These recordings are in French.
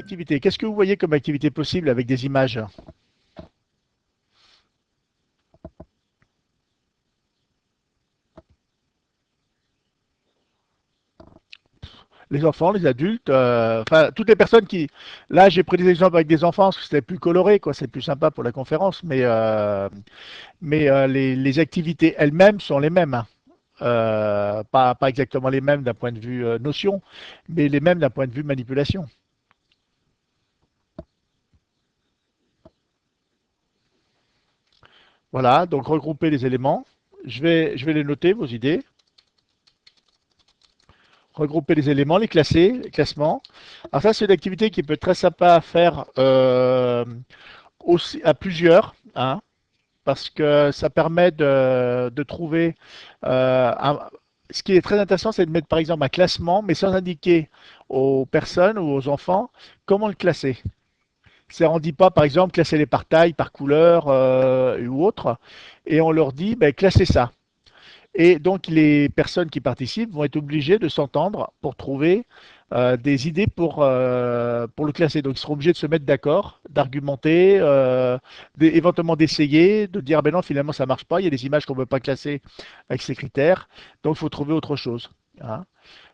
activités. Qu'est-ce que vous voyez comme activité possible avec des images? Les enfants, les adultes, enfin toutes les personnes qui. Là, j'ai pris des exemples avec des enfants parce que c'était plus coloré, quoi, c'est plus sympa pour la conférence, mais les activités elles-mêmes sont les mêmes, hein. Pas exactement les mêmes d'un point de vue notion, mais les mêmes d'un point de vue manipulation. Voilà, donc regrouper les éléments. Je vais les noter, vos idées. Regrouper les éléments, les classer, les classements. Alors ça, c'est une activité qui peut être très sympa à faire aussi, à plusieurs, hein, parce que ça permet de trouver ce qui est très intéressant, c'est de mettre par exemple un classement, mais sans indiquer aux personnes ou aux enfants comment le classer. Ça, on ne dit pas, par exemple, classer-les par taille, par couleur ou autre, et on leur dit, ben, classez ça. Et donc, les personnes qui participent vont être obligées de s'entendre pour trouver des idées pour le classer. Donc, ils seront obligés de se mettre d'accord, d'argumenter, éventuellement d'essayer, de dire, ben non, finalement, ça ne marche pas, il y a des images qu'on ne peut pas classer avec ces critères, donc il faut trouver autre chose, hein.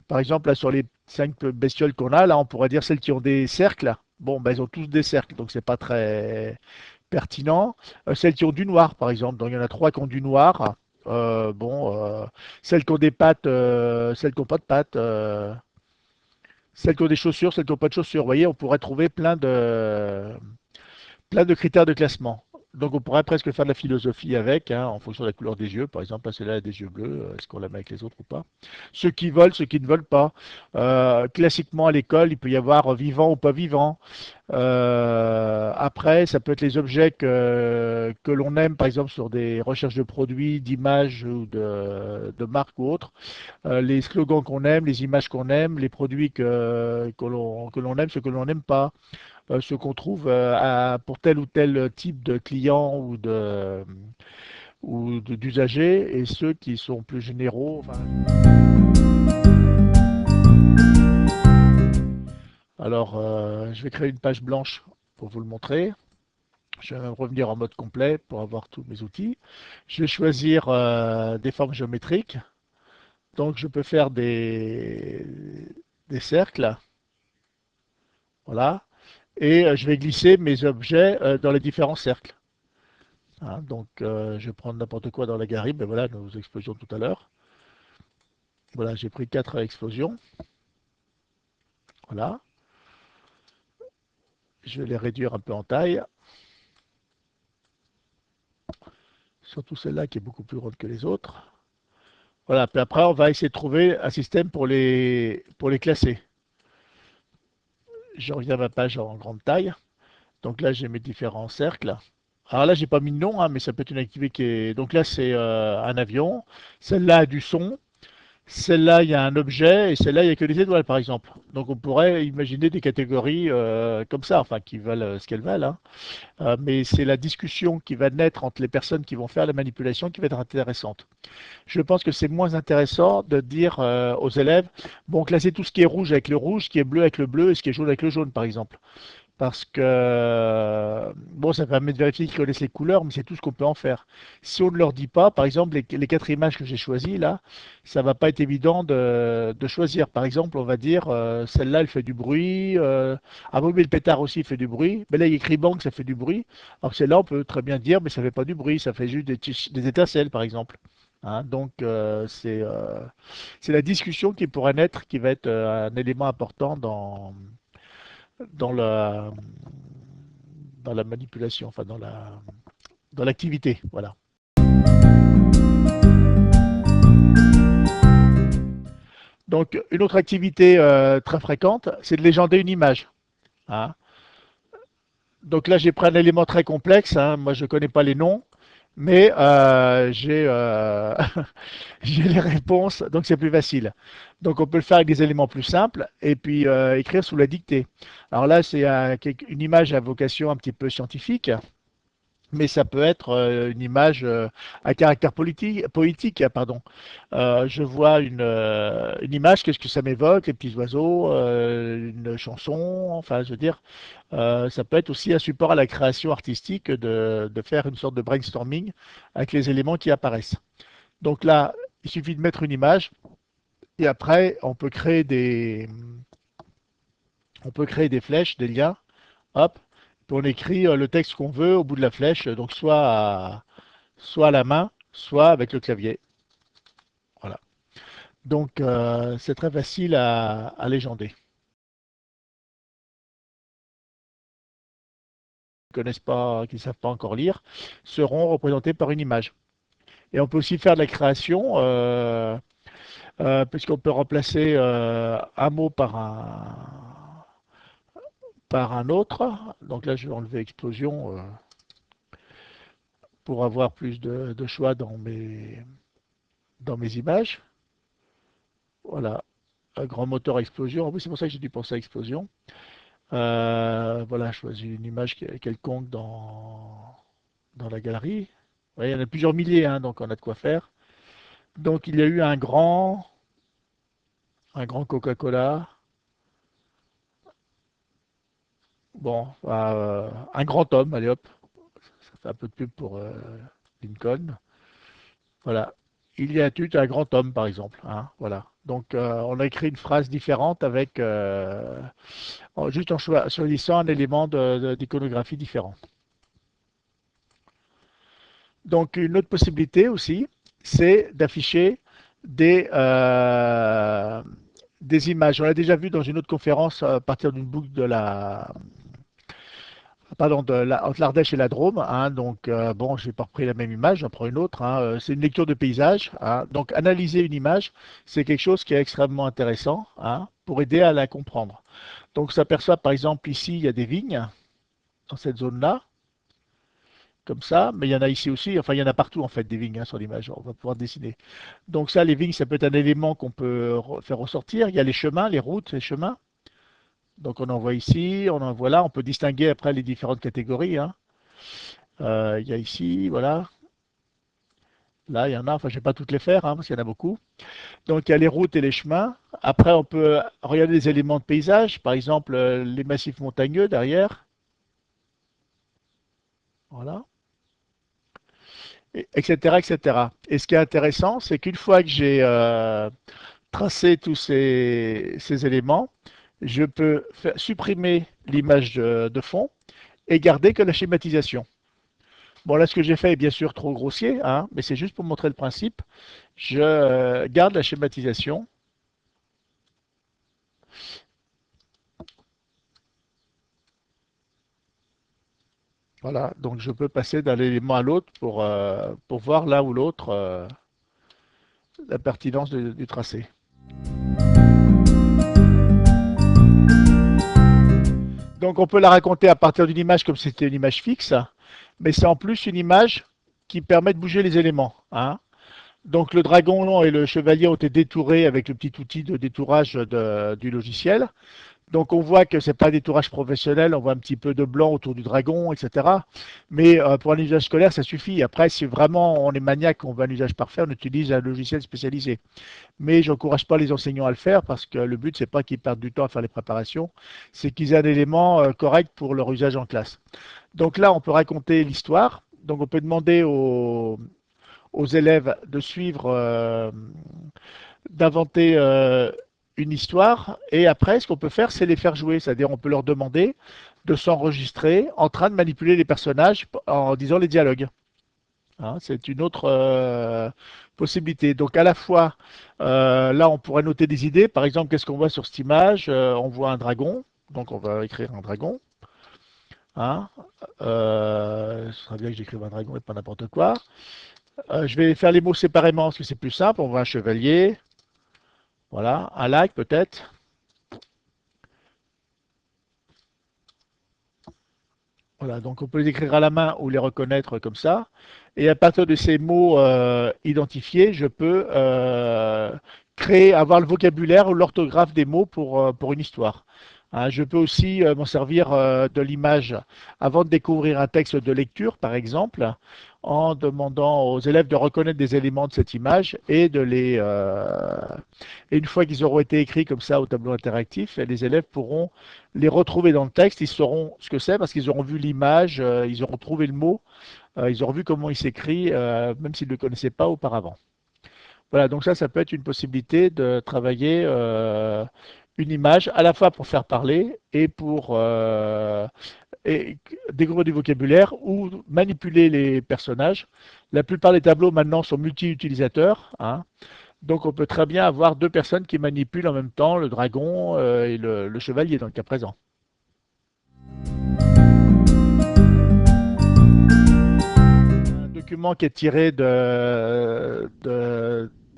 Par exemple, là, sur les 5 bestioles qu'on a, là, on pourrait dire celles qui ont des cercles. Bon, ben, elles ont tous des cercles, donc c'est pas très pertinent. Celles qui ont du noir, par exemple, donc il y en a 3 qui ont du noir. Bon, celles qui ont des pattes, celles qui n'ont pas de pattes, celles qui ont des chaussures, celles qui n'ont pas de chaussures. Vous voyez, on pourrait trouver plein de critères de classement. Donc on pourrait presque faire de la philosophie avec, hein, en fonction de la couleur des yeux. Par exemple, là, celle-là a des yeux bleus. Est-ce qu'on la met avec les autres ou pas? Ceux qui volent, ceux qui ne volent pas. Classiquement à l'école, il peut y avoir vivant ou pas vivant. Après, ça peut être les objets que l'on aime, par exemple sur des recherches de produits, d'images ou de marques ou autres. Les slogans qu'on aime, les images qu'on aime, les produits que l'on aime, ceux que l'on n'aime pas, ce qu'on trouve pour tel ou tel type de client d'usagers, et ceux qui sont plus généraux. Enfin, alors, je vais créer une page blanche pour vous le montrer. Je vais même revenir en mode complet pour avoir tous mes outils. Je vais choisir des formes géométriques. Donc, je peux faire des cercles. Voilà. Et je vais glisser mes objets dans les différents cercles, hein. Donc, je vais prendre n'importe quoi dans la garib. Et voilà nos explosions tout à l'heure. Voilà, j'ai pris 4 explosions. Voilà. Je vais les réduire un peu en taille. Surtout celle-là qui est beaucoup plus grande que les autres. Voilà. Puis après, on va essayer de trouver un système pour les classer. Je reviens à ma page en grande taille. Donc là, j'ai mes différents cercles. Alors là, j'ai pas mis de nom, hein, mais ça peut être une activité qui est. Donc là, c'est un avion. Celle-là a du son. Celle-là, il y a un objet, et celle-là, il n'y a que des étoiles, par exemple. Donc on pourrait imaginer des catégories comme ça, enfin, qui valent ce qu'elles valent, hein. Mais c'est la discussion qui va naître entre les personnes qui vont faire la manipulation qui va être intéressante. Je pense que c'est moins intéressant de dire aux élèves, bon, classer tout ce qui est rouge avec le rouge, ce qui est bleu avec le bleu, et ce qui est jaune avec le jaune, par exemple. Parce que, bon, ça permet de vérifier qu'ils connaissent les couleurs, mais c'est tout ce qu'on peut en faire. Si on ne leur dit pas, par exemple, les 4 images que j'ai choisies là, ça va pas être évident de choisir. Par exemple, on va dire, celle-là, elle fait du bruit. Ah oui, mais le pétard aussi fait du bruit. Mais là, il y a écrit banque, ça fait du bruit. Alors que celle-là, on peut très bien dire, mais ça fait pas du bruit, ça fait juste des étincelles, par exemple. Hein, donc, c'est la discussion qui pourrait naître, qui va être un élément important dans la, dans la manipulation, enfin dans l'activité, voilà. Donc une autre activité très fréquente, c'est de légender une image, hein. Donc là, j'ai pris un élément très complexe, hein. Moi, je ne connais pas les noms, mais j'ai les réponses, donc c'est plus facile. Donc on peut le faire avec des éléments plus simples et puis écrire sous la dictée. Alors là, c'est une image à vocation un petit peu scientifique. mais ça peut être une image à caractère poétique, pardon. Je vois une image, qu'est-ce que ça m'évoque? Les petits oiseaux, une chanson, enfin, je veux dire, ça peut être aussi un support à la création artistique de faire une sorte de brainstorming avec les éléments qui apparaissent. Donc là, il suffit de mettre une image et après, on peut créer des flèches, des liens, hop, puis on écrit le texte qu'on veut au bout de la flèche, donc soit à la main, soit avec le clavier. Voilà. Donc c'est très facile à légender. Qui connaissent pas, qui ne savent pas encore lire, seront représentés par une image. Et on peut aussi faire de la création, puisqu'on peut remplacer un mot par un autre. Donc là, je vais enlever explosion pour avoir plus de choix dans mes images. Voilà, un grand moteur à explosion. En plus, c'est pour ça que j'ai dû penser à explosion. Voilà, je choisis une image quelconque dans la galerie. Ouais, il y en a plusieurs milliers, hein, donc on a de quoi faire. Donc il y a eu un grand Coca-Cola. Bon, un grand homme, allez hop, ça fait un peu de pub pour Lincoln. Voilà. Il y a eu un grand homme, par exemple, hein, voilà. Donc on a écrit une phrase différente avec juste en choisissant un élément d'iconographie différent. Donc une autre possibilité aussi, c'est d'afficher des, euh, des images. On l'a déjà vu dans une autre conférence à partir d'une boucle pardon, entre l'Ardèche et la Drôme. Hein, donc bon, je n'ai pas repris la même image, j'en prends une autre. Hein, c'est une lecture de paysage. Hein, donc analyser une image, c'est quelque chose qui est extrêmement intéressant, hein, pour aider à la comprendre. Donc on s'aperçoit par exemple ici, il y a des vignes dans cette zone-là, comme ça, mais il y en a ici aussi, enfin il y en a partout en fait des vignes, hein, sur l'image, on va pouvoir dessiner. Donc ça, les vignes, ça peut être un élément qu'on peut faire ressortir. Il y a les chemins, les routes, les chemins. Donc on en voit ici, on en voit là, on peut distinguer après les différentes catégories. Hein. Il y a ici, voilà, là il y en a, enfin je ne vais pas toutes les faire, hein, parce qu'il y en a beaucoup. Donc il y a les routes et les chemins. Après on peut regarder les éléments de paysage, par exemple les massifs montagneux derrière, voilà, etc., etc. Et ce qui est intéressant, c'est qu'une fois que j'ai tracer tous ces éléments, je peux supprimer l'image de fond et garder que la schématisation. Bon, là, ce que j'ai fait est bien sûr trop grossier, hein, mais c'est juste pour montrer le principe. Je garde la schématisation. Voilà, donc je peux passer d'un élément à l'autre pour voir l'un ou l'autre la pertinence du tracé. Donc on peut la raconter à partir d'une image comme si c'était une image fixe, mais c'est en plus une image qui permet de bouger les éléments. Hein. Donc le dragon et le chevalier ont été détourés avec le petit outil de détourage du logiciel. Donc on voit que c'est pas un détourage professionnel, on voit un petit peu de blanc autour du dragon, etc. Mais pour un usage scolaire, ça suffit. Après, si vraiment on est maniaque, on veut un usage parfait, on utilise un logiciel spécialisé. Mais je n'encourage pas les enseignants à le faire parce que le but, c'est pas qu'ils perdent du temps à faire les préparations, c'est qu'ils aient un élément correct pour leur usage en classe. Donc là, on peut raconter l'histoire. Donc on peut demander aux élèves de suivre, d'inventer une histoire. Et après, ce qu'on peut faire, c'est les faire jouer. C'est-à-dire, on peut leur demander de s'enregistrer en train de manipuler les personnages en disant les dialogues. Hein, c'est une autre possibilité. Donc, à la fois, là, on pourrait noter des idées. Par exemple, qu'est-ce qu'on voit sur cette image? On voit un dragon. Donc, on va écrire un dragon. Hein, ce serait bien que j'écrive un dragon et pas n'importe quoi. Je vais faire les mots séparément parce que c'est plus simple. On voit un chevalier, voilà, un lac peut-être. Voilà, donc on peut les écrire à la main ou les reconnaître comme ça. Et à partir de ces mots identifiés, je peux créer, avoir le vocabulaire ou l'orthographe des mots pour une histoire. Hein, je peux aussi m'en servir de l'image avant de découvrir un texte de lecture, par exemple, en demandant aux élèves de reconnaître des éléments de cette image et et une fois qu'ils auront été écrits comme ça au tableau interactif, les élèves pourront les retrouver dans le texte. Ils sauront ce que c'est parce qu'ils auront vu l'image, ils auront trouvé le mot, ils auront vu comment il s'écrit, même s'ils ne le connaissaient pas auparavant. Voilà, donc ça peut être une possibilité de travailler une image à la fois pour faire parler et pour et découvrir du vocabulaire ou manipuler les personnages. La plupart des tableaux maintenant sont multi-utilisateurs, hein. Donc on peut très bien avoir deux personnes qui manipulent en même temps le dragon et le chevalier dans le cas présent. Un document qui est tiré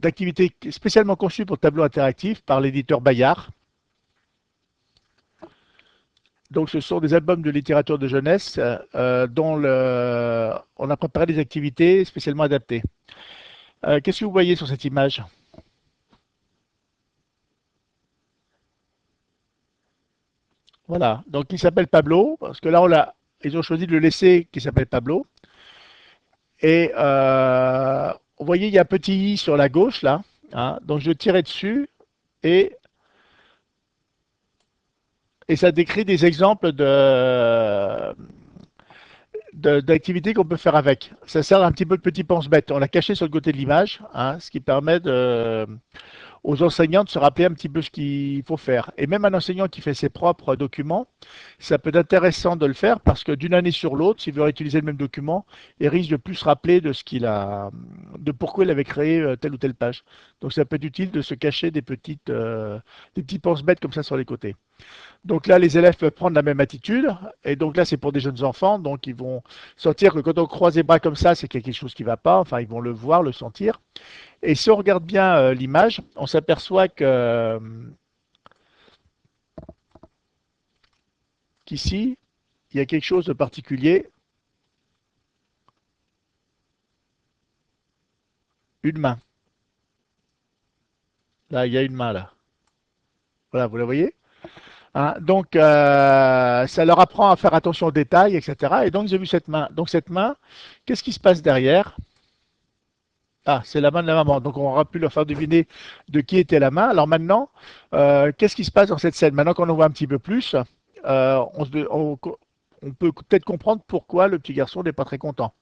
d'activités spécialement conçues pour tableau interactif par l'éditeur Bayard. Donc, ce sont des albums de littérature de jeunesse dont on a préparé des activités spécialement adaptées. Qu'est-ce que vous voyez sur cette image? Voilà. Donc, il s'appelle Pablo, parce que là, ils ont choisi de le laisser qui s'appelle Pablo. Et vous voyez, il y a un petit i sur la gauche, là. Hein. Donc, je tirais dessus et, et ça décrit des exemples d'activités qu'on peut faire avec. Ça sert un petit peu de petit pense-bête. On l'a caché sur le côté de l'image, hein, ce qui permet aux enseignants de se rappeler un petit peu ce qu'il faut faire. Et même un enseignant qui fait ses propres documents, ça peut être intéressant de le faire parce que d'une année sur l'autre, s'il veut réutiliser le même document, il risque de plus se rappeler de de pourquoi il avait créé telle ou telle page. Donc ça peut être utile de se cacher des petits pense-bêtes comme ça sur les côtés. Donc là, les élèves peuvent prendre la même attitude. Et donc là, c'est pour des jeunes enfants. Donc ils vont sentir que quand on croise les bras comme ça, c'est quelque chose qui ne va pas. Enfin, ils vont le voir, le sentir. Et si on regarde bien l'image, on s'aperçoit qu'ici, il y a quelque chose de particulier. Une main. Là, il y a une main là. Voilà, vous la voyez? Hein, donc, ça leur apprend à faire attention aux détails, etc. Et donc, j'ai vu cette main. Donc, cette main, qu'est-ce qui se passe derrière? Ah, c'est la main de la maman. Donc, on aura pu leur faire deviner de qui était la main. Alors maintenant, qu'est-ce qui se passe dans cette scène? Maintenant qu'on en voit un petit peu plus, on peut peut-être comprendre pourquoi le petit garçon n'est pas très content.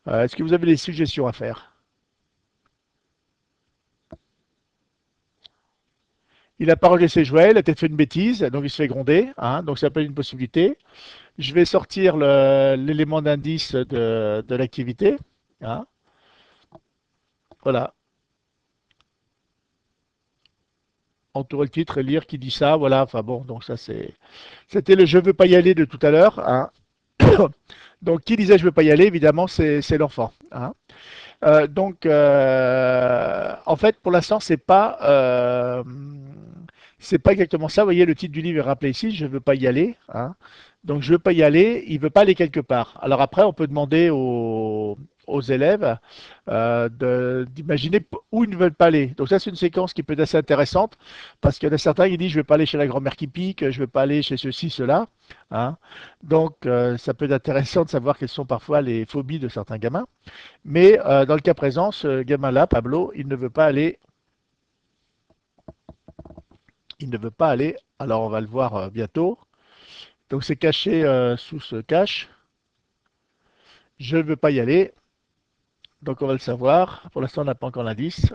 Est-ce que vous avez des suggestions à faire? Il n'a pas rangé ses jouets, il a peut-être fait une bêtise, donc il se fait gronder, hein, donc ça peut être une possibilité. Je vais sortir l'élément d'indice de l'activité. Hein, voilà. Entourer le titre et lire qui dit ça, voilà. Enfin bon, donc ça c'était le je veux pas y aller de tout à l'heure. Hein. Donc qui disait je veux pas y aller, évidemment, c'est l'enfant. Hein. En fait, pour l'instant, c'est pas exactement ça. Vous voyez, le titre du livre est rappelé ici, je veux pas y aller. Hein. Donc, je veux pas y aller, il veut pas aller quelque part. Alors après, on peut demander aux élèves d'imaginer où ils ne veulent pas aller. Donc ça, c'est une séquence qui peut être assez intéressante parce qu'il y en a certains qui disent, je vais pas aller chez la grand-mère qui pique, je vais pas aller chez ceci, cela. Hein. Donc, ça peut être intéressant de savoir quelles sont parfois les phobies de certains gamins. Mais dans le cas présent, ce gamin-là, Pablo, il ne veut pas aller. Alors on va le voir bientôt. Donc c'est caché sous ce cache. Je ne veux pas y aller. Donc on va le savoir. Pour l'instant, on n'a pas encore l'indice.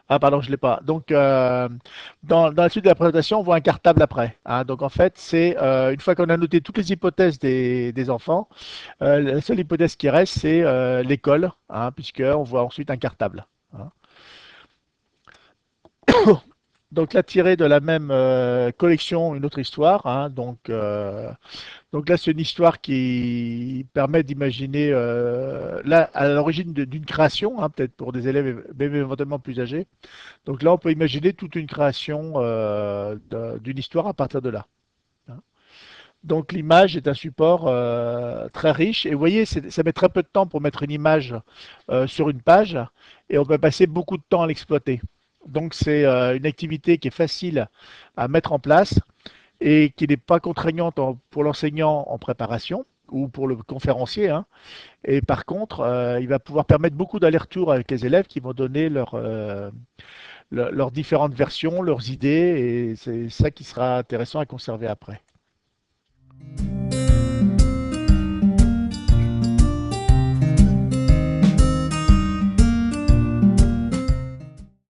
Ah pardon, je ne l'ai pas. Donc dans la suite de la présentation, on voit un cartable après. Hein. Donc en fait, c'est une fois qu'on a noté toutes les hypothèses des enfants, la seule hypothèse qui reste, c'est l'école, hein, puisqu'on voit ensuite un cartable. Hein. Donc là, tiré de la même collection, une autre histoire. Hein, donc là, c'est une histoire qui permet d'imaginer, là, à l'origine d'une création, hein, peut-être pour des élèves même éventuellement plus âgés. Donc là, on peut imaginer toute une création d'une histoire à partir de là. Hein. Donc l'image est un support très riche. Et vous voyez, ça met très peu de temps pour mettre une image sur une page et on peut passer beaucoup de temps à l'exploiter. Donc c'est une activité qui est facile à mettre en place et qui n'est pas contraignante pour l'enseignant en préparation ou pour le conférencier, hein. Et par contre, il va pouvoir permettre beaucoup d'allers-retours avec les élèves qui vont donner leurs différentes versions, leurs idées, et c'est ça qui sera intéressant à conserver après.